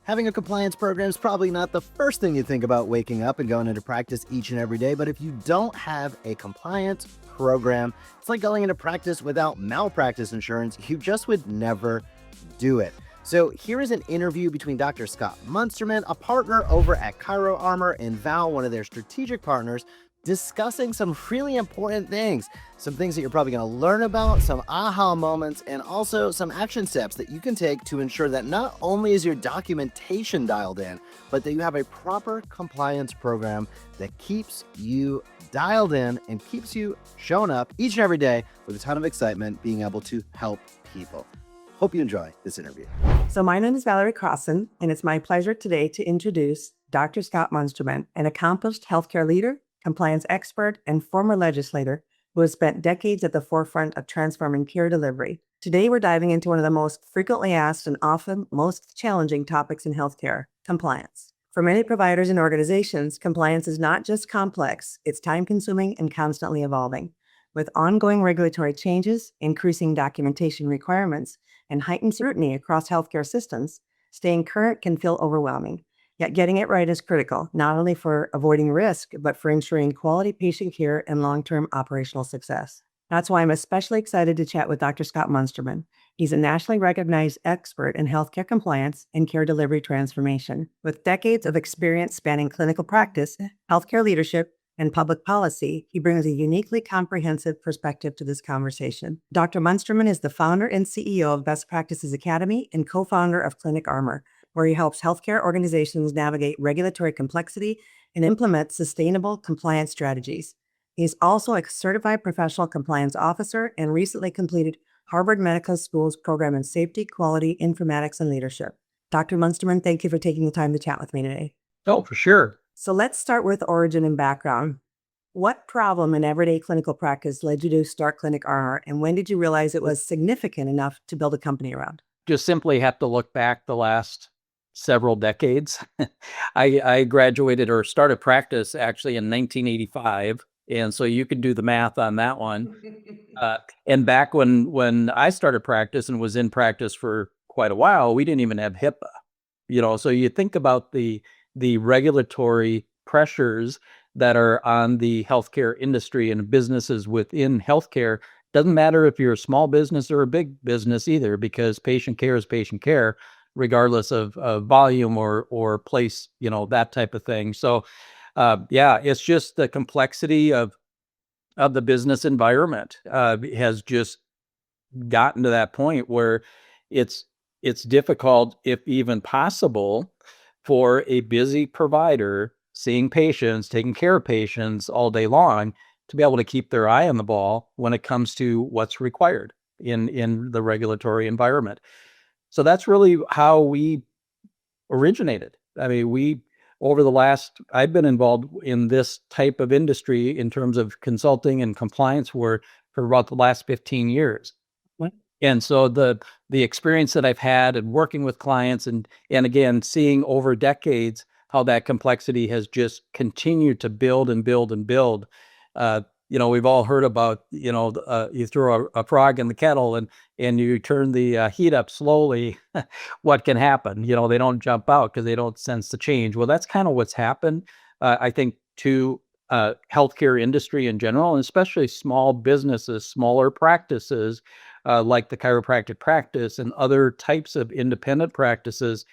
Having a compliance program is probably not the first thing you think about waking up and going into practice each and every day, but if you don't have a compliance program, it's like going into practice without malpractice insurance. You just would never do it. So here is an interview between Dr. Scott Munsterman, a partner over at ChiroArmor, and Val, one of their strategic partners, discussing some really important things, some things that you're probably going to learn about, some aha moments, and also some action steps that you can take to ensure that not only is your documentation dialed in, but that you have a proper compliance program that keeps you dialed in and keeps you showing up each and every day with a ton of excitement, being able to help people. Hope you enjoy this interview. So my name is Valerie Crossan, and it's my pleasure today to introduce Dr. Scott Munsterman, an accomplished healthcare leader, compliance expert, and former legislator who has spent decades at the forefront of transforming care delivery. Today, we're diving into one of the most frequently asked and often most challenging topics in healthcare, compliance. For many providers and organizations, compliance is not just complex, it's time-consuming and constantly evolving. With ongoing regulatory changes, increasing documentation requirements, and heightened scrutiny across healthcare systems, staying current can feel overwhelming. Yet getting it right is critical, not only for avoiding risk, but for ensuring quality patient care and long-term operational success. That's why I'm especially excited to chat with Dr. Scott Munsterman. He's a nationally recognized expert in healthcare compliance and care delivery transformation. With decades of experience spanning clinical practice, healthcare leadership, and public policy, he brings a uniquely comprehensive perspective to this conversation. Dr. Munsterman is the founder and CEO of Best Practices Academy and co-founder of ClinicArmor, where he helps healthcare organizations navigate regulatory complexity and implement sustainable compliance strategies. He's also a certified professional compliance officer and recently completed Harvard Medical School's program in safety, quality, informatics, and leadership. Dr. Munsterman, thank you for taking the time to chat with me today. Oh, for sure. So let's start with origin and background. What problem in everyday clinical practice led you to start ClinicArmor, and when did you realize it was significant enough to build a company around? Just simply have to look back the last several decades. I graduated or started practice actually in 1985. And so you can do the math on that one. And back when I started practice and was in practice for quite a while, we didn't even have HIPAA. So you think about the regulatory pressures that are on the healthcare industry and businesses within healthcare. Doesn't matter if you're a small business or a big business either, because patient care is patient care, regardless of volume or place, that type of thing. So, it's just the complexity of the business environment has just gotten to that point where it's difficult, if even possible, for a busy provider seeing patients, taking care of patients all day long, to be able to keep their eye on the ball when it comes to what's required in the regulatory environment. So that's really how we originated. I mean, I've been involved in this type of industry in terms of consulting and compliance work for about the last 15 years. What? And so the experience that I've had and working with clients and again, seeing over decades how that complexity has just continued to build and build and build. We've all heard about, you throw a frog in the kettle and you turn the heat up slowly, what can happen? They don't jump out because they don't sense the change. Well, that's kind of what's happened, I think, to healthcare industry in general, and especially small businesses, smaller practices, like the chiropractic practice and other types of independent practices.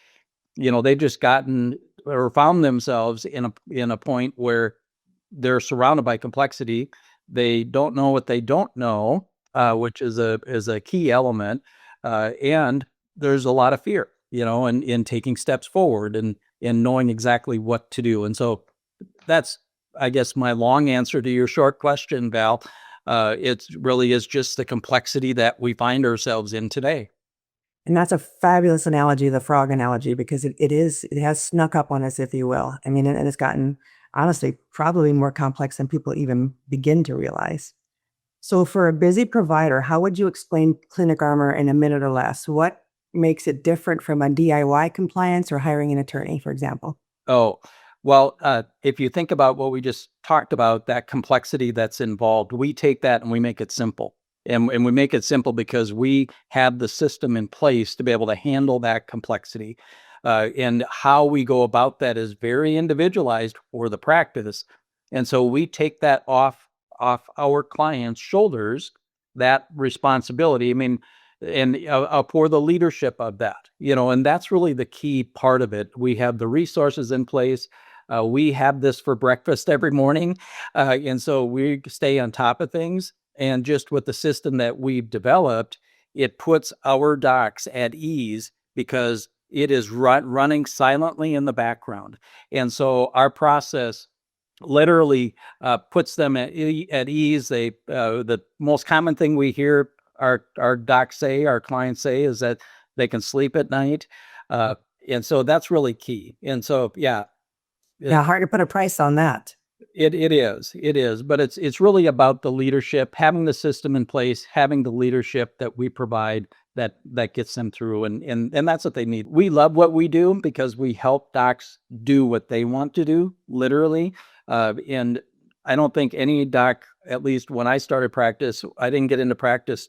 They've just gotten or found themselves in a point where they're surrounded by complexity. They don't know what they don't know, which is a key element. And there's a lot of fear, in taking steps forward and knowing exactly what to do. And so that's, I guess, my long answer to your short question, Val. It really is just the complexity that we find ourselves in today. And that's a fabulous analogy, the frog analogy, because it has snuck up on us, if you will. I mean, and it's gotten, honestly, probably more complex than people even begin to realize. So for a busy provider, how would you explain ClinicArmor in a minute or less? What makes it different from a DIY compliance or hiring an attorney, for example? Oh, well, if you think about what we just talked about, that complexity that's involved, we take that and we make it simple. And we make it simple because we have the system in place to be able to handle that complexity. And how we go about that is very individualized for the practice. And so we take that off our clients' shoulders, that responsibility. I mean, and for the leadership of that, and that's really the key part of it. We have the resources in place. We have this for breakfast every morning. And so we stay on top of things. And just with the system that we've developed, it puts our docs at ease because it is running silently in the background. And so our process literally puts them at ease. The most common thing we hear our docs say, our clients say, is that they can sleep at night. And so that's really key. And so, yeah, hard to put a price on that. it is, but it's really about the leadership, having the system in place, having the leadership that we provide that gets them through, and that's what they need. We love what we do because we help docs do what they want to do, literally. And I don't think any doc, at least when I started practice, I didn't get into practice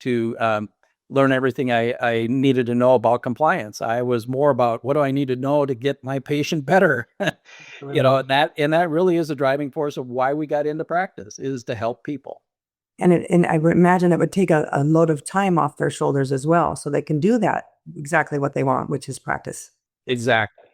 to learn everything I needed to know about compliance. I was more about, what do I need to know to get my patient better? And that really is a driving force of why we got into practice, is to help people. And I would imagine it would take a load of time off their shoulders as well, so they can do that exactly what they want, which is practice. Exactly.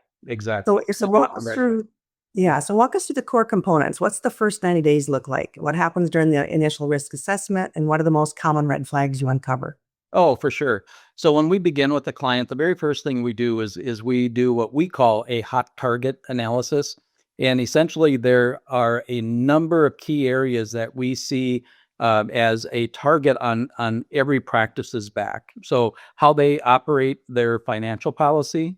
So walk us through. Yeah. So walk us through the core components. What's the first 90 days look like? What happens during the initial risk assessment? And what are the most common red flags you uncover? Oh, for sure. So when we begin with the client, the very first thing we do is we do what we call a hot target analysis. And essentially, there are a number of key areas that we see as a target on every practice's back. So how they operate their financial policy.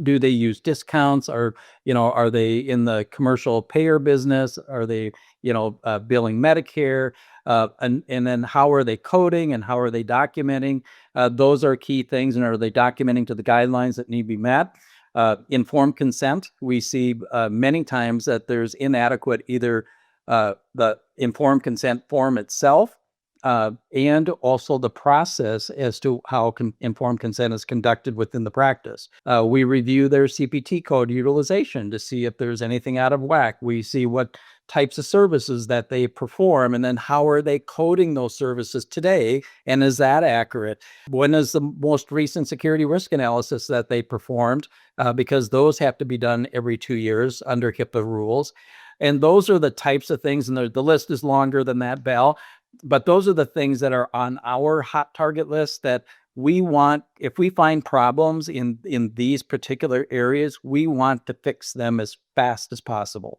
Do they use discounts? Or, are they in the commercial payer business? Are they, billing Medicare? And then how are they coding and how are they documenting? Those are key things. And are they documenting to the guidelines that need to be met? Informed consent. We see many times that there's inadequate either the informed consent form itself, and also the process as to how informed consent is conducted within the practice. We review their CPT code utilization to see if there's anything out of whack. We see what types of services that they perform, and then how are they coding those services today, and is that accurate? When is the most recent security risk analysis that they performed? Because those have to be done every 2 years under HIPAA rules. And those are the types of things, and the list is longer than that, Val, but those are the things that are on our hot target list that we want. If we find problems in these particular areas, we want to fix them as fast as possible.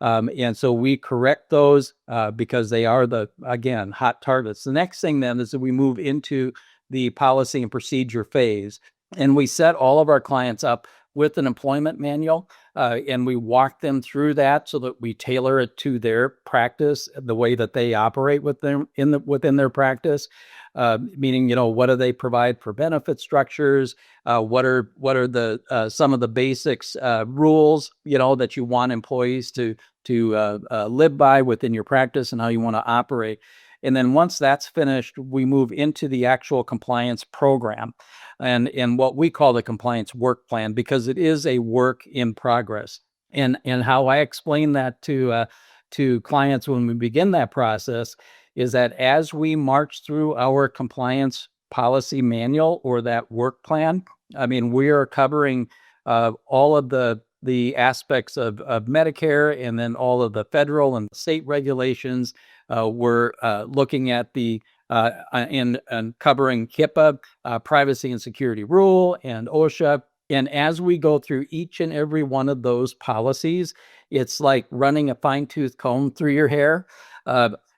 And so we correct those because they are again, hot targets. The next thing then is that we move into the policy and procedure phase, and we set all of our clients up with an employment manual, and we walk them through that so that we tailor it to their practice, the way that they operate within their practice. Meaning, what do they provide for benefit structures? What are the some of the basics rules that you want employees to live by within your practice, and how you want to operate. And then once that's finished, we move into the actual compliance program and what we call the compliance work plan, because it is a work in progress. And how I explain that to clients when we begin that process is that as we march through our compliance policy manual or that work plan, I mean, we are covering all of the aspects of Medicare, and then all of the federal and state regulations. We're looking at the and covering HIPAA, privacy and security rule, and OSHA. And as we go through each and every one of those policies, it's like running a fine-tooth comb through your hair.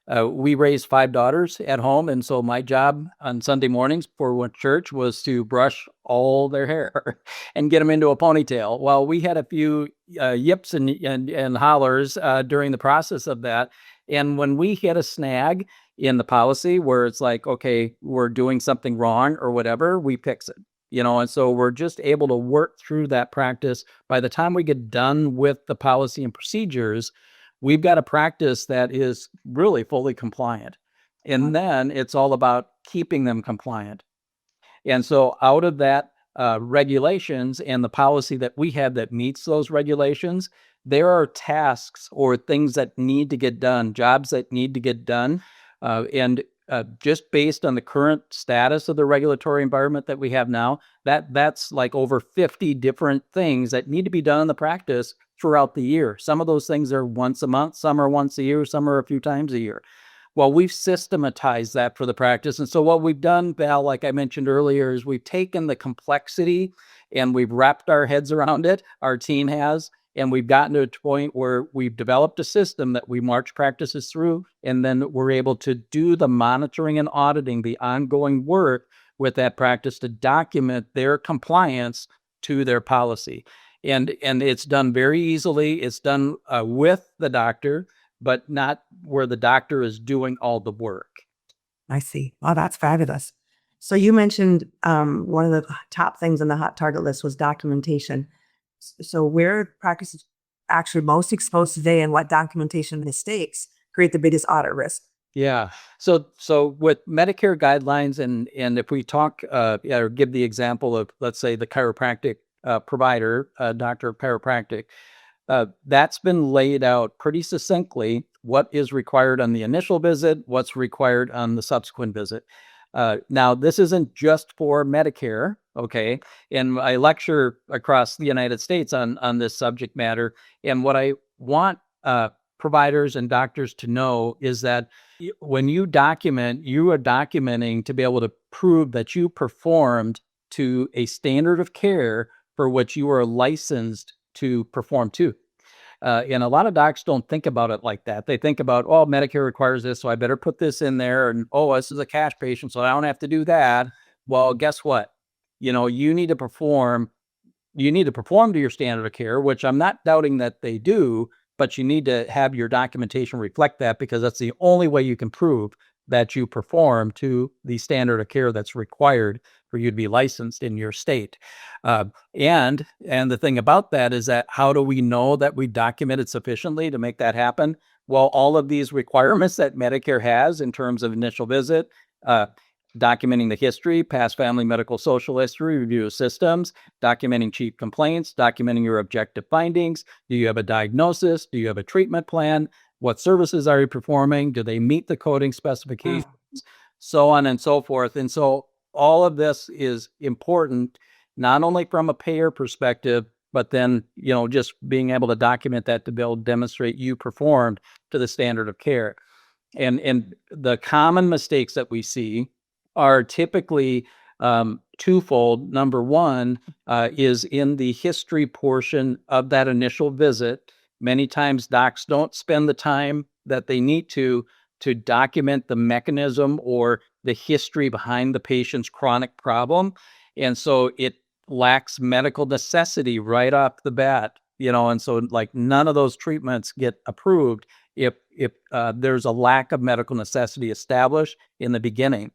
We raised 5 daughters at home, and so my job on Sunday mornings for church was to brush all their hair and get them into a ponytail. Well, we had a few yips and hollers during the process of that. And when we hit a snag in the policy where it's like, okay, we're doing something wrong or whatever, we fix it. And so we're just able to work through that practice. By the time we get done with the policy and procedures, we've got a practice that is really fully compliant. And then it's all about keeping them compliant. And so out of that regulations and the policy that we have that meets those regulations, there are tasks or things that need to get done, jobs that need to get done. And just based on the current status of the regulatory environment that we have now, that's like over 50 different things that need to be done in the practice throughout the year. Some of those things are once a month, some are once a year, some are a few times a year. Well, we've systematized that for the practice. And so what we've done, Val, like I mentioned earlier, is we've taken the complexity and we've wrapped our heads around it. Our team has, and we've gotten to a point where we've developed a system that we march practices through, and then we're able to do the monitoring and auditing, the ongoing work with that practice to document their compliance to their policy. And it's done very easily. It's done with the doctor, but not where the doctor is doing all the work. I see. Wow, that's fabulous. So you mentioned one of the top things on the hot target list was documentation. So where practices actually most exposed today and what documentation mistakes create the biggest audit risk? Yeah. So with Medicare guidelines, and if we talk or give the example of, let's say, the chiropractic provider, doctor of chiropractic, that's been laid out pretty succinctly what is required on the initial visit, what's required on the subsequent visit. Now, this isn't just for Medicare, okay? And I lecture across the United States on this subject matter. And what I want providers and doctors to know is that when you document, you are documenting to be able to prove that you performed to a standard of care for which you are licensed to perform to. And a lot of docs don't think about it like that. They think about, oh, Medicare requires this, so I better put this in there. And, oh, this is a cash patient, so I don't have to do that. Well, guess what? You need to perform to your standard of care, which I'm not doubting that they do, but you need to have your documentation reflect that, because that's the only way you can prove that you perform to the standard of care that's required for you to be licensed in your state. And the thing about that is that how do we know that we documented sufficiently to make that happen? Well, all of these requirements that Medicare has in terms of initial visit, documenting the history, past family medical social history, review of systems, documenting chief complaints, documenting your objective findings. Do you have a diagnosis? Do you have a treatment plan? What services are you performing? Do they meet the coding specifications? So on and so forth. And so all of this is important, not only from a payer perspective, but then, just being able to document that to be able to demonstrate you performed to the standard of care. And the common mistakes that we see are typically twofold. Number one is in the history portion of that initial visit. Many times docs don't spend the time that they need to document the mechanism or the history behind the patient's chronic problem. And so it lacks medical necessity right off the bat, and so like none of those treatments get approved if there's a lack of medical necessity established in the beginning.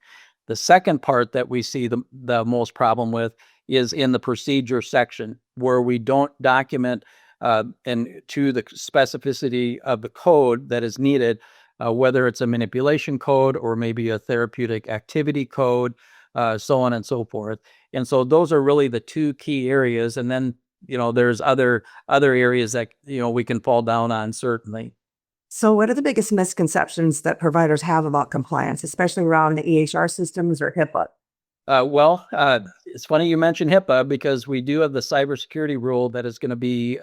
The second part that we see the most problem with is in the procedure section, where we don't document and to the specificity of the code that is needed, whether it's a manipulation code or maybe a therapeutic activity code, so on and so forth. And so those are really the two key areas. And then, there's other areas that, we can fall down on, certainly. So what are the biggest misconceptions that providers have about compliance, especially around the EHR systems or HIPAA? Well, it's funny you mentioned HIPAA, because we do have the cybersecurity rule that is going to be,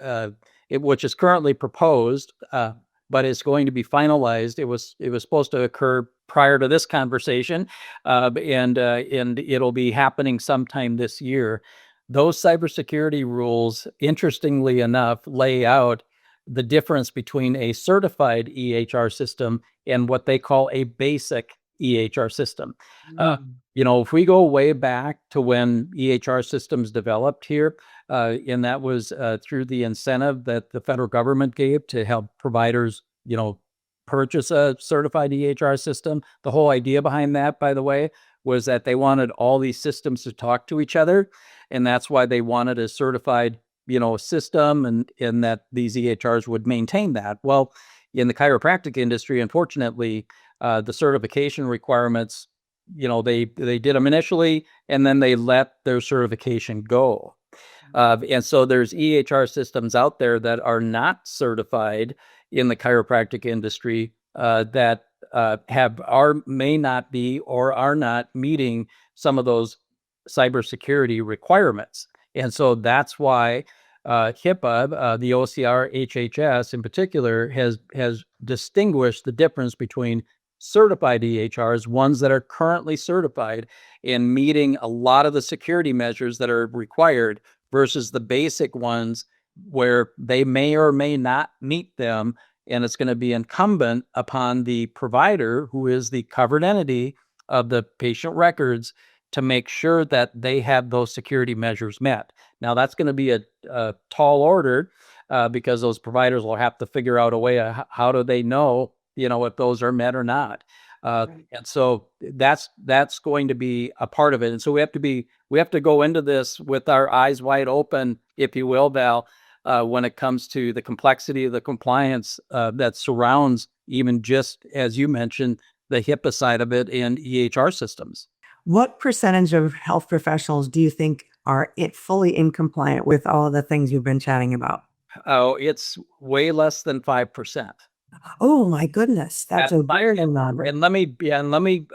which is currently proposed, but it's going to be finalized. It was supposed to occur prior to this conversation, and it'll be happening sometime this year. Those cybersecurity rules, interestingly enough, lay out the difference between a certified EHR system and what they call a basic EHR system. If we go way back to when EHR systems developed here, and that was through the incentive that the federal government gave to help providers, purchase a certified EHR system. The whole idea behind that, by the way, was that they wanted all these systems to talk to each other. And that's why they wanted a certified, system, and that these EHRs would maintain that. Well, in the chiropractic industry, unfortunately, the certification requirements they did them initially, and then they let their certification go. And so there's EHR systems out there that are not certified in the chiropractic industry that may not be or are not meeting some of those cybersecurity requirements. And so that's why HIPAA, the OCR HHS in particular, has distinguished the difference between certified EHRs, ones that are currently certified and meeting a lot of the security measures that are required, versus the basic ones where they may or may not meet them. And it's going to be incumbent upon the provider, who is the covered entity of the patient records, to make sure that they have those security measures met. Now, that's going to be a tall order because those providers will have to figure out a way of how do they know, if those are met or not. Right. And so that's going to be a part of it. And so we have to go into this with our eyes wide open, if you will, Val, when it comes to the complexity of the compliance that surrounds, even just as you mentioned, the HIPAA side of it and EHR systems. What percentage of health professionals do you think are fully in compliant with all of the things you've been chatting about? Oh, it's way less than 5%. Oh my goodness, that's a very low number. And let me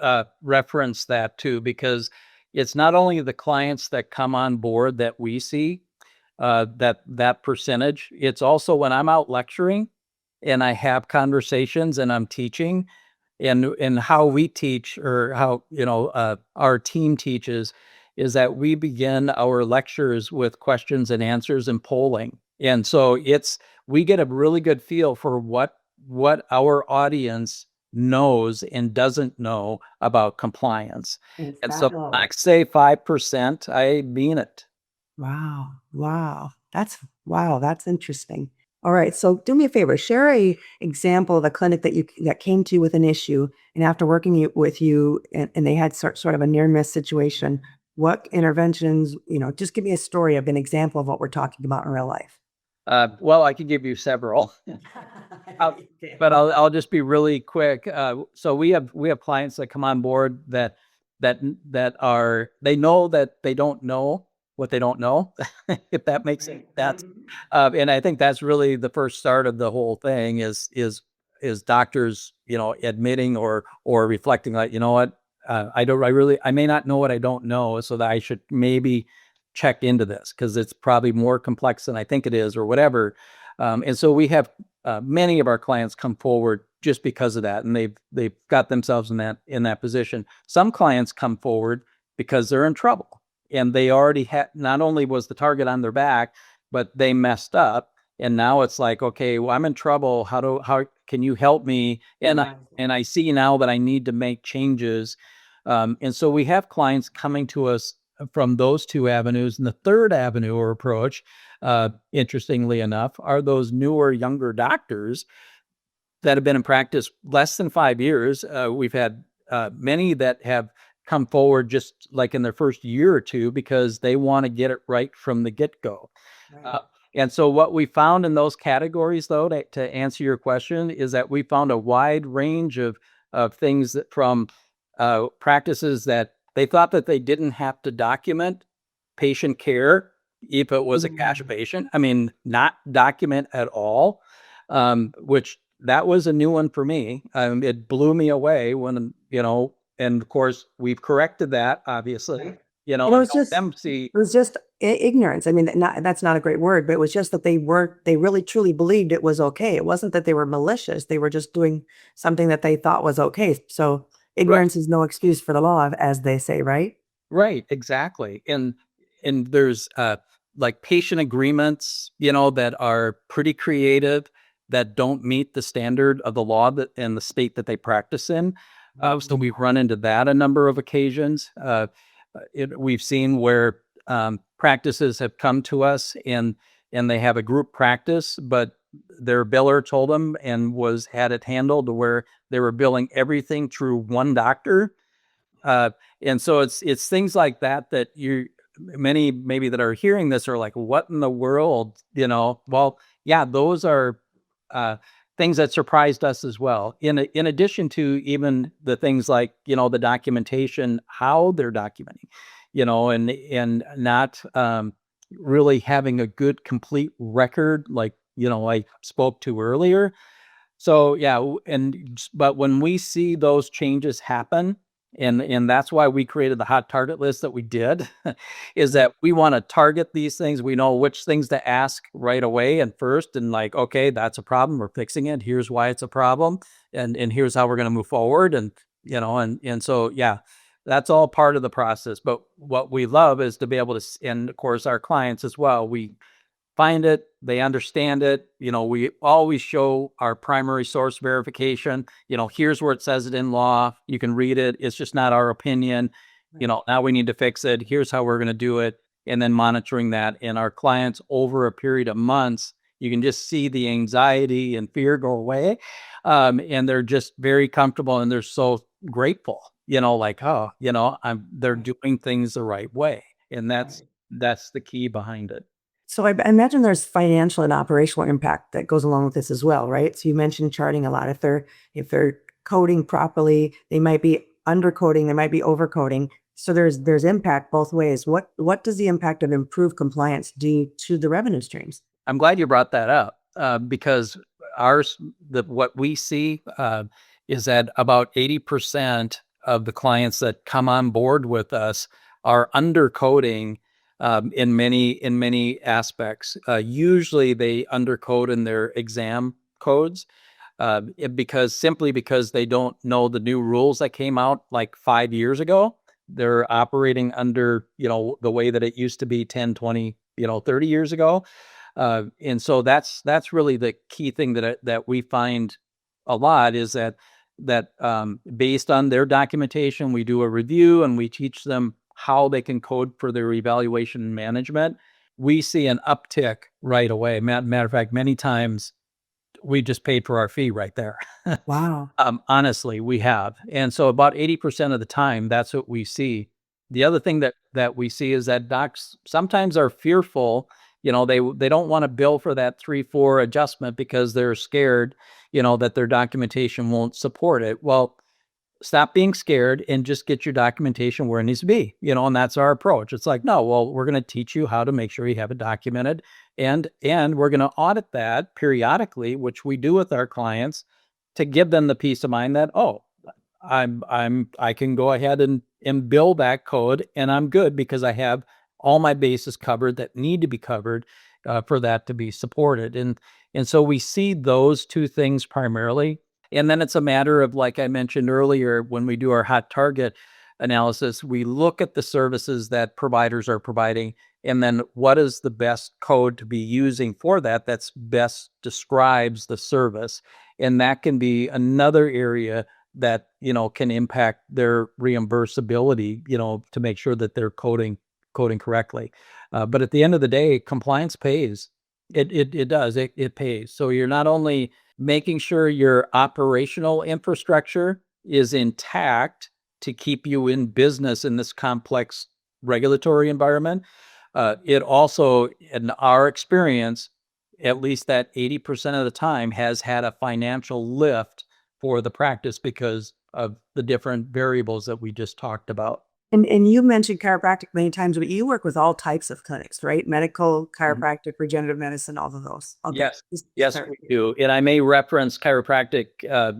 reference that too, because it's not only the clients that come on board that we see that percentage. It's also when I'm out lecturing and I have conversations and I'm teaching, and how we teach, or how our team teaches, is that we begin our lectures with questions and answers and polling. And so we get a really good feel for what our audience knows and doesn't know about compliance. It's And that so low. I say 5%, I mean it. Wow. That's interesting. All right. So do me a favor, share a example of a clinic that came to you with an issue, and after working with you and they had sort of a near miss situation, what interventions, just give me a story of an example of what we're talking about in real life. Well, I could give you several, but I'll just be really quick. So we have clients that come on board that they know that they don't know what they don't know, if that makes sense. And I think that's really the first start of the whole thing is doctors, admitting or reflecting, like, you know what, I may not know what I don't know, so that I should maybe check into this because it's probably more complex than I think it is, or whatever. And so we have many of our clients come forward just because of that, and they've got themselves in that position. Some clients come forward because they're in trouble, and they already had, not only was the target on their back, but they messed up. And now it's like, okay, well, I'm in trouble. How can you help me? And I see now that I need to make changes. And so we have clients coming to us from those two avenues. And the third avenue or approach, interestingly enough, are those newer, younger doctors that have been in practice less than 5 years. We've had many that have come forward just like in their first year or two because they want to get it right from the get-go. Right. And so what we found in those categories, though, to answer your question, is that we found a wide range of things from practices that they thought that they didn't have to document patient care if it was a cash patient. I mean, not document at all, which that was a new one for me. It blew me away when, and of course we've corrected that, obviously, It was just them see. It was just ignorance. I mean, that's not a great word, but it was just that they really truly believed it was okay. It wasn't that they were malicious. They were just doing something that they thought was okay. So ignorance is no excuse for the law, as they say, right? Right, exactly. And there's like patient agreements, that are pretty creative, that don't meet the standard of the law and the state that they practice in. So we've run into that a number of occasions. We've seen where practices have come to us and they have a group practice, but their biller told them and had it handled to where they were billing everything through one doctor. And so it's things like that many maybe that are hearing this are like, what in the world, well, yeah, those are things that surprised us as well. In addition to even the things like, the documentation, how they're documenting, and not really having a good complete record, like, I spoke to earlier. So yeah, but when we see those changes happen, and that's why we created the hot target list that we did, is that we want to target these things. We know which things to ask right away and first, and like, okay, that's a problem. We're fixing it. Here's why it's a problem, and here's how we're going to move forward. And and so yeah, that's all part of the process. But what we love is to be able to, and of course our clients as well. We find it, they understand it. We always show our primary source verification. Here's where it says it in law. You can read it. It's just not our opinion. Now we need to fix it. Here's how we're going to do it. And then monitoring that. And our clients over a period of months, you can just see the anxiety and fear go away. And they're just very comfortable and they're so grateful, like, oh, they're doing things the right way. And that's the key behind it. So I imagine there's financial and operational impact that goes along with this as well, right? So you mentioned charting a lot. If they're coding properly, they might be undercoding, they might be overcoding. So there's impact both ways. What does the impact of improved compliance do to the revenue streams? I'm glad you brought that up because what we see is that about 80% of the clients that come on board with us are undercoding in many aspects. Usually they undercode in their exam codes because they don't know the new rules that came out like 5 years ago. They're operating under, the way that it used to be 10, 20, 30 years ago. And so that's really the key thing that we find a lot is that based on their documentation, we do a review and we teach them how they can code for their evaluation and management. We see an uptick right away. Matter of fact, many times we just paid for our fee right there. Wow. Honestly, we have. And so about 80% of the time, that's what we see. The other thing that we see is that docs sometimes are fearful. They don't want to bill for that 3-4 adjustment because they're scared, that their documentation won't support it. Well, stop being scared and just get your documentation where it needs to be, and that's our approach. It's like, no, well, we're going to teach you how to make sure you have it documented and we're going to audit that periodically, which we do with our clients to give them the peace of mind that, oh, I can go ahead and bill that code and I'm good because I have all my bases covered that need to be covered for that to be supported. And so we see those two things primarily. And then it's a matter of, like I mentioned earlier, when we do our hot target analysis, we look at the services that providers are providing, and then what is the best code to be using for that's best describes the service. And that can be another area that, can impact their reimbursability, to make sure that they're coding correctly. But at the end of the day, compliance pays. It does. It pays. So you're not only making sure your operational infrastructure is intact to keep you in business in this complex regulatory environment. It also, in our experience, at least that 80% of the time has had a financial lift for the practice because of the different variables that we just talked about. And you mentioned chiropractic many times, but you work with all types of clinics, right? Medical, chiropractic, regenerative medicine, all of those. Okay. Yes, we do. And I may reference chiropractic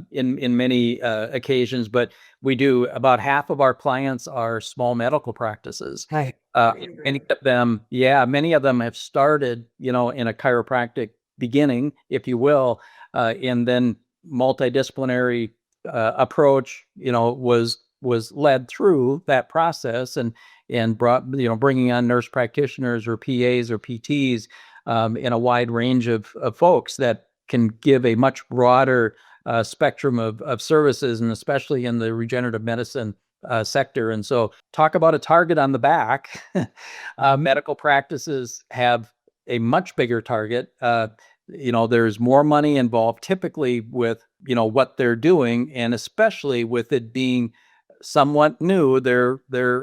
in many occasions, but we do. About half of our clients are small medical practices. Right. Many of them have started, in a chiropractic beginning, if you will, and then multidisciplinary approach, was led through that process and brought, bringing on nurse practitioners or PAs or PTs in a wide range of folks that can give a much broader spectrum of services, and especially in the regenerative medicine sector. And so talk about a target on the back. Medical practices have a much bigger target. There's more money involved typically with, what they're doing, and especially with it being somewhat new.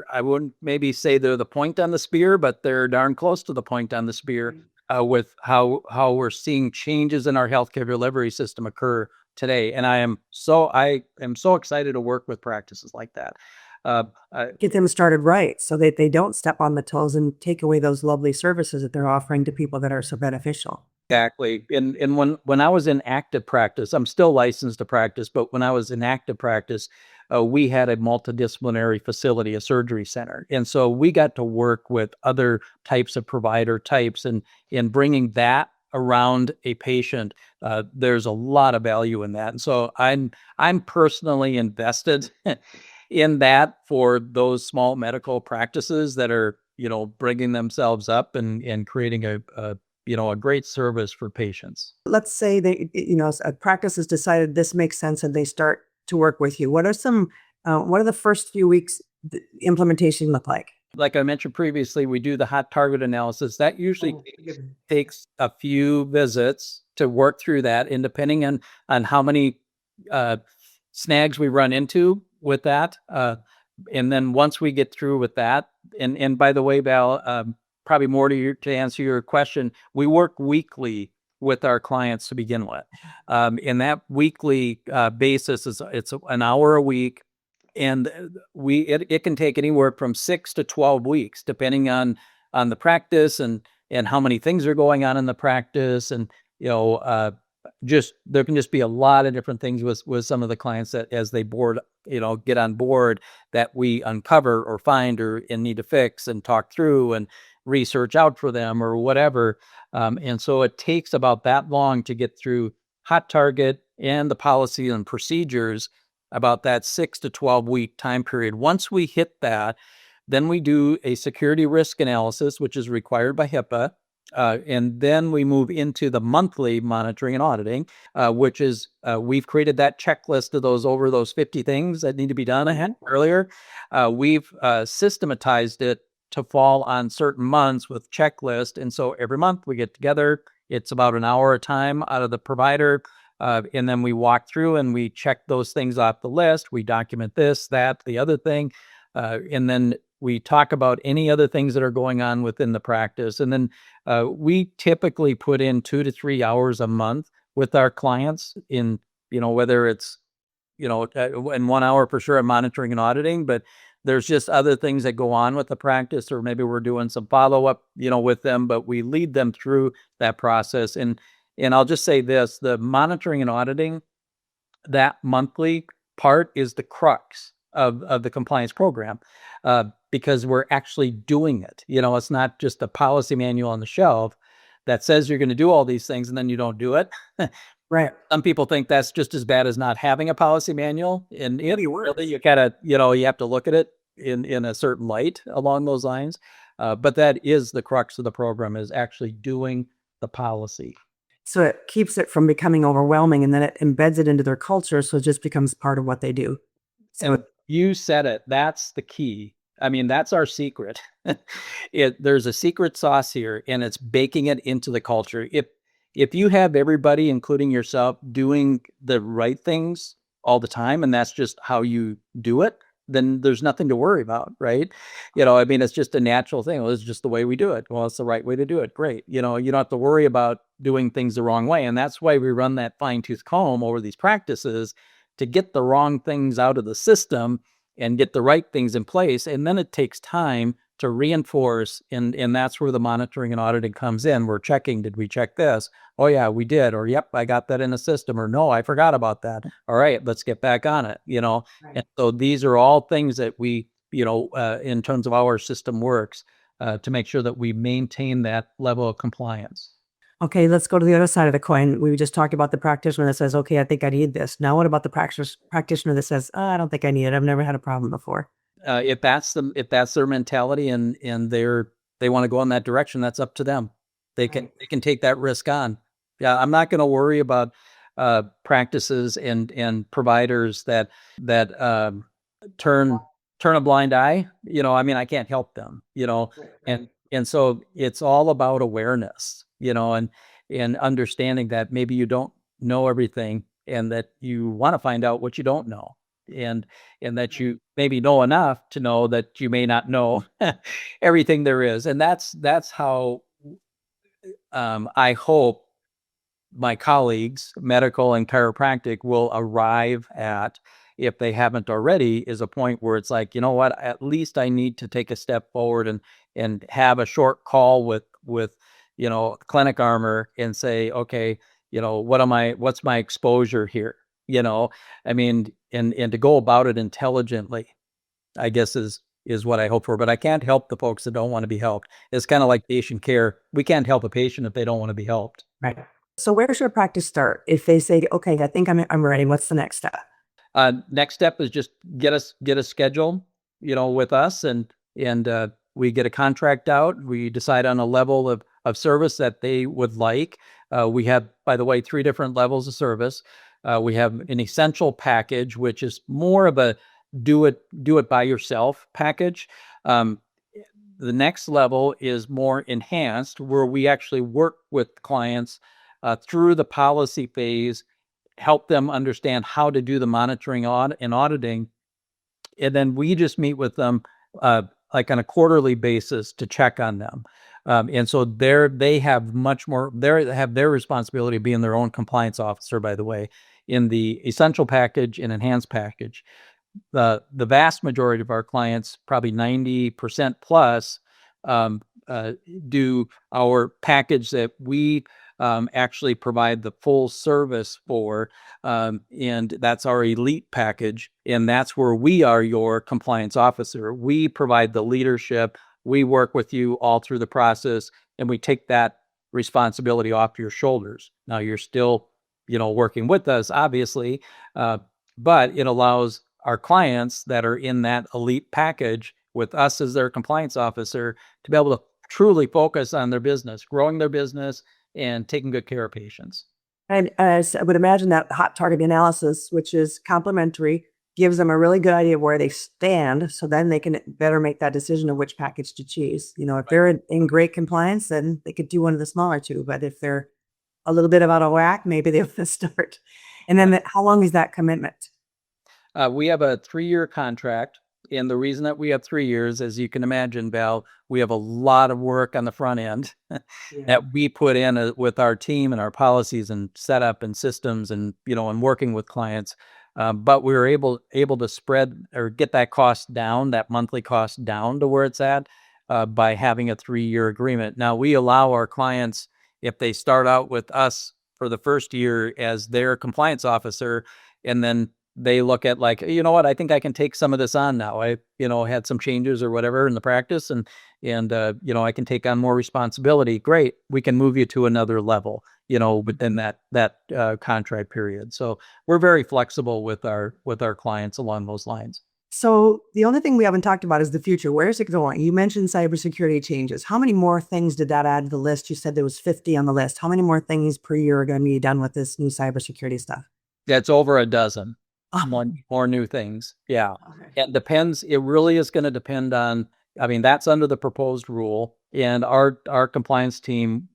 I wouldn't maybe say they're the point on the spear, but they're darn close to the point on the spear with how we're seeing changes in our healthcare delivery system occur today. And I am so excited to work with practices like that. Get them started right so that they don't step on the toes and take away those lovely services that they're offering to people that are so beneficial. Exactly. And when I was in active practice, I'm still licensed to practice, but when I was in active practice, we had a multidisciplinary facility, a surgery center. And so we got to work with other types of provider types, and in bringing that around a patient, there's a lot of value in that. And so I'm personally invested in that for those small medical practices that are, bringing themselves up and creating a great service for patients. Let's say that, a practice has decided this makes sense and they start to work with you. What are the first few weeks implementation look like? Like I mentioned previously, we do the hot target analysis. That usually Oh, takes a few visits to work through that, and depending on how many snags we run into with that. And then once we get through with that, and by the way, Val, probably more to answer your question, we work weekly with our clients to begin with. And that weekly basis it's an hour a week, and it can take anywhere from 6 to 12 weeks, depending on the practice and how many things are going on in the practice, and just there can just be a lot of different things with some of the clients that as they get on board, that we uncover or find and need to fix and talk through and research out for them or whatever. And so it takes about that long to get through hot target and the policy and procedures, about that 6 to 12 week time period. Once we hit that, then we do a security risk analysis, which is required by HIPAA. And then we move into the monthly monitoring and auditing, which is we've created that checklist of those 50 things that need to be done earlier. We've systematized it to fall on certain months with checklist. And so every month we get together. It's about an hour a time out of the provider. And then we walk through and we check those things off the list. We document this, that, the other thing. And then we talk about any other things that are going on within the practice. And then we typically put in 2 to 3 hours a month with our clients in, whether it's, in 1 hour for sure, monitoring and auditing, but there's just other things that go on with the practice, or maybe we're doing some follow-up, with them, but we lead them through that process. And I'll just say this, the monitoring and auditing, that monthly part is the crux of the compliance program, because we're actually doing it. It's not just a policy manual on the shelf that says you're going to do all these things and then you don't do it. Right. Some people think that's just as bad as not having a policy manual. And really, you gotta, you have to look at it in a certain light along those lines. But that is the crux of the program, is actually doing the policy. So it keeps it from becoming overwhelming, and then it embeds it into their culture, so it just becomes part of what they do. And you said it. That's the key. I mean, that's our secret. There's a secret sauce here, and it's baking it into the culture. If you have everybody, including yourself, doing the right things all the time, and that's just how you do it, then there's nothing to worry about, right? I mean, it's just a natural thing. Well, it's just the way we do it. Well, it's the right way to do it. Great. You don't have to worry about doing things the wrong way. And that's why we run that fine-tooth comb over these practices, to get the wrong things out of the system and get the right things in place. And then it takes time to reinforce. And that's where the monitoring and auditing comes in. We're checking, did we check this? Oh yeah, we did. Or, yep, I got that in the system. Or no, I forgot about that. All right, let's get back on it, Right. And so these are all things that we, in terms of how our system works, to make sure that we maintain that level of compliance. Okay, let's go to the other side of the coin. We just talked about the practitioner that says, okay, I think I need this. Now what about the practitioner that says, oh, I don't think I need it. I've never had a problem before. If that's their mentality and they want to go in that direction, that's up to them. They can take that risk on. Yeah, I'm not going to worry about practices and providers that turn a blind eye. I mean, I can't help them. And so it's all about awareness. And understanding that maybe you don't know everything, and that you want to find out what you don't know. And that you maybe know enough to know that you may not know everything there is. And that's how I hope my colleagues, medical and chiropractic, will arrive at, if they haven't already, is a point where it's like, you know what, at least I need to take a step forward and have a short call with Clinic Armor and say, okay, what's my exposure here? I mean, and to go about it intelligently, I guess is what I hope for. But I can't help the folks that don't want to be helped. It's kind of like patient care. We can't help a patient if they don't want to be helped. Right. So where should a practice start? If they say, okay, I think I'm ready, what's the next step? Next step is just get a schedule, with us, and we get a contract out. We decide on a level of service that they would like. We have, by the way, 3 different levels of service. We have an essential package, which is more of a do it by yourself package. The next level is more enhanced, where we actually work with clients through the policy phase, help them understand how to do the monitoring and auditing. And then we just meet with them like on a quarterly basis to check on them. And so they have much more, they have their responsibility of being their own compliance officer, by the way, in the essential package and enhanced package. The vast majority of our clients, probably 90% plus, do our package that we actually provide the full service for, and that's our elite package, and that's where we are your compliance officer. We provide the leadership. We work with you all through the process, and we take that responsibility off your shoulders. Now you're still, working with us, obviously, but it allows our clients that are in that elite package with us as their compliance officer to be able to truly focus on their business, growing their business, and taking good care of patients. And as I would imagine, that hot target analysis, which is complimentary, gives them a really good idea of where they stand. So then they can better make that decision of which package to choose. If they're in great compliance, then they could do one of the smaller 2. But if they're a little bit out of whack, maybe they'll start. And then how long is that commitment? We have a 3-year contract. And the reason that we have 3 years, as you can imagine, Val, we have a lot of work on the front end that we put in with our team and our policies and setup and systems and, and working with clients. But we were able to spread or get that cost down, that monthly cost down to where it's at by having a 3-year agreement. Now, we allow our clients, if they start out with us for the first year as their compliance officer, and then they look at like, I think I can take some of this on now. I, had some changes or whatever in the practice and I can take on more responsibility. Great. We can move you to another level, within that contract period. So we're very flexible with our clients along those lines. So the only thing we haven't talked about is the future. Where is it going? You mentioned cybersecurity changes. How many more things did that add to the list? You said there was 50 on the list. How many more things per year are going to be done with this new cybersecurity stuff? That's over a dozen. More new things. Yeah. Okay. It depends. It really is going to depend on, that's under the proposed rule. And our compliance team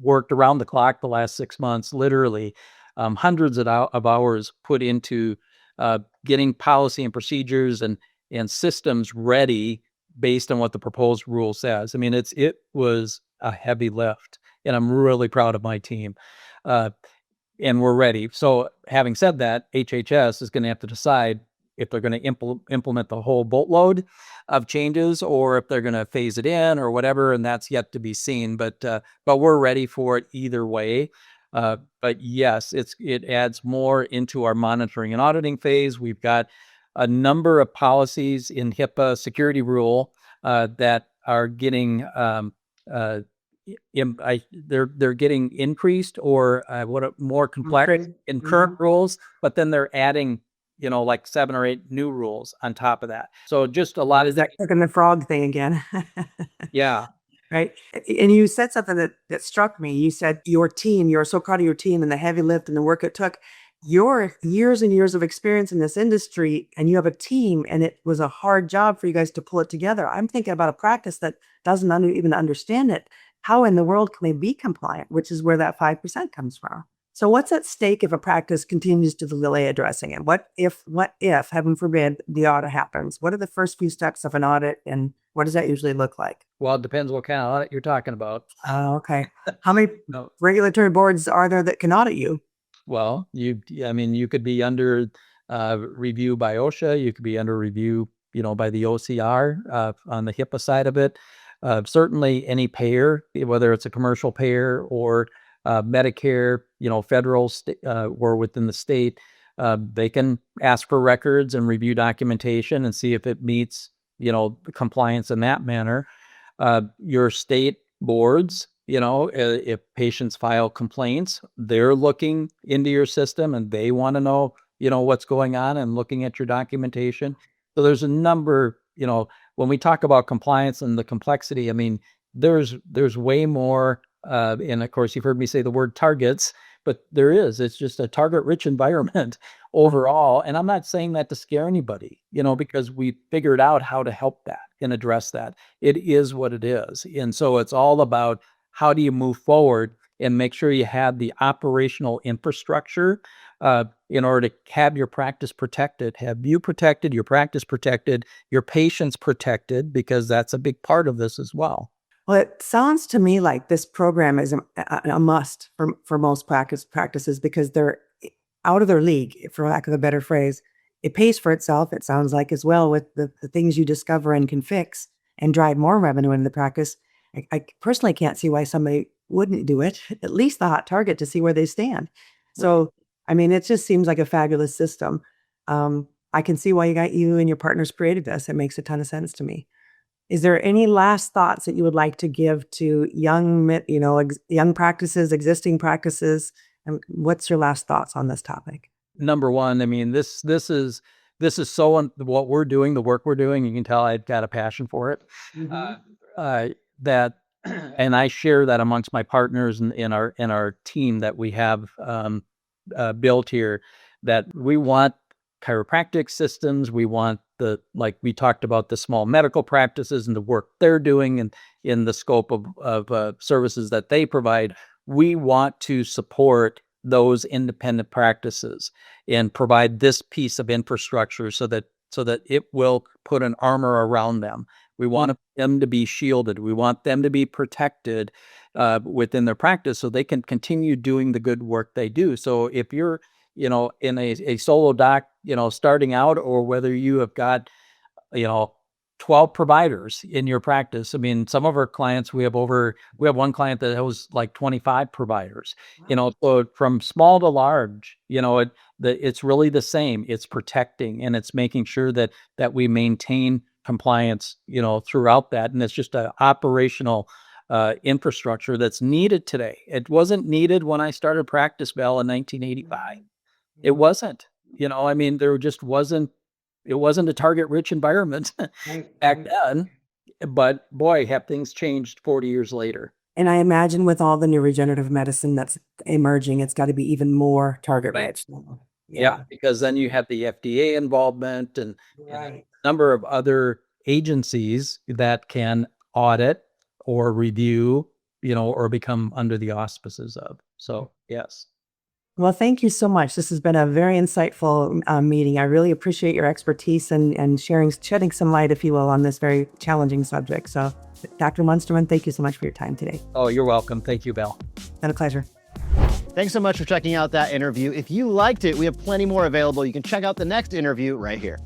worked around the clock the last 6 months, literally hundreds of hours put into getting policy and procedures and systems ready based on what the proposed rule says. It was a heavy lift, and I'm really proud of my team. And we're ready. So having said that, HHS is going to have to decide if they're going to implement the whole boatload of changes or if they're going to phase it in or whatever, and that's yet to be seen. But we're ready for it either way. But yes, it adds more into our monitoring and auditing phase. We've got a number of policies in HIPAA security rule that are getting they're getting increased or more complex in current rules, but then they're adding, like 7 or 8 new rules on top of that. So just a lot of that cooking the frog thing again. Yeah. Right. And you said something that struck me. You said your team, you're so proud of your team and the heavy lift and the work it took. Your years and years of experience in this industry, and you have a team, and it was a hard job for you guys to pull it together. I'm thinking about a practice that doesn't even understand it. How in the world can they be compliant, which is where that 5% comes from? So what's at stake if a practice continues to delay addressing it? What if, heaven forbid, the audit happens? What are the first few steps of an audit, and What does that usually look like? Well, it depends what kind of audit you're talking about. Oh, okay. How many No. regulatory boards are there that can audit you? Well, you could be under review by OSHA. You could be under review, by the OCR on the HIPAA side of it. Certainly any payer, whether it's a commercial payer or Medicare, federal or within the state, they can ask for records and review documentation and see if it meets, compliance in that manner. Your state boards, if patients file complaints, they're looking into your system and they want to know, what's going on and looking at your documentation. So there's a number, when we talk about compliance and the complexity, there's way more. And of course, you've heard me say the word targets, but it's just a target rich environment overall. And I'm not saying that to scare anybody, because we figured out how to help that and address that. It is what it is. And so it's all about how do you move forward and make sure you have the operational infrastructure in order to have your practice protected, have you protected, your practice protected, your patients protected, because that's a big part of this as well. Well, it sounds to me like this program is a must for most practices because they're out of their league, for lack of a better phrase. It pays for itself, it sounds like, as well, with the things you discover and can fix and drive more revenue into the practice. I personally can't see why somebody wouldn't do it, at least the hot target, to see where they stand. So, it just seems like a fabulous system. I can see why you and your partners created this. It makes a ton of sense to me. Is there any last thoughts that you would like to give to young practices, existing practices? And what's your last thoughts on this topic? Number one, this is so what we're doing, the work we're doing. You can tell I've got a passion for it. And I share that amongst my partners and in our team that we have built here. That we want chiropractic systems. We want like we talked about, the small medical practices and the work they're doing and in the scope of services that they provide. We want to support those independent practices and provide this piece of infrastructure so that it will put an armor around them. We want them to be shielded. We want them to be protected within their practice so they can continue doing the good work they do. So if you're in a solo doc, starting out, or whether you have got, 12 providers in your practice. Some of our clients, we have one client that has like 25 providers, so from small to large, it's really the same. It's protecting and it's making sure that we maintain compliance, throughout that. And it's just an operational infrastructure that's needed today. It wasn't needed when I started practice, Val, in 1985. It wasn't, there just wasn't, it wasn't a target rich environment back then, but boy, have things changed 40 years later. And I imagine with all the new regenerative medicine that's emerging, it's got to be even more target rich. Yeah, because then you have the FDA involvement and a number of other agencies that can audit or review, or become under the auspices of. So, yes. Well, thank you so much. This has been a very insightful meeting. I really appreciate your expertise and shedding some light, if you will, on this very challenging subject. So, Dr. Munsterman, thank you so much for your time today. Oh, you're welcome. Thank you, Belle. Been a pleasure. Thanks so much for checking out that interview. If you liked it, we have plenty more available. You can check out the next interview right here.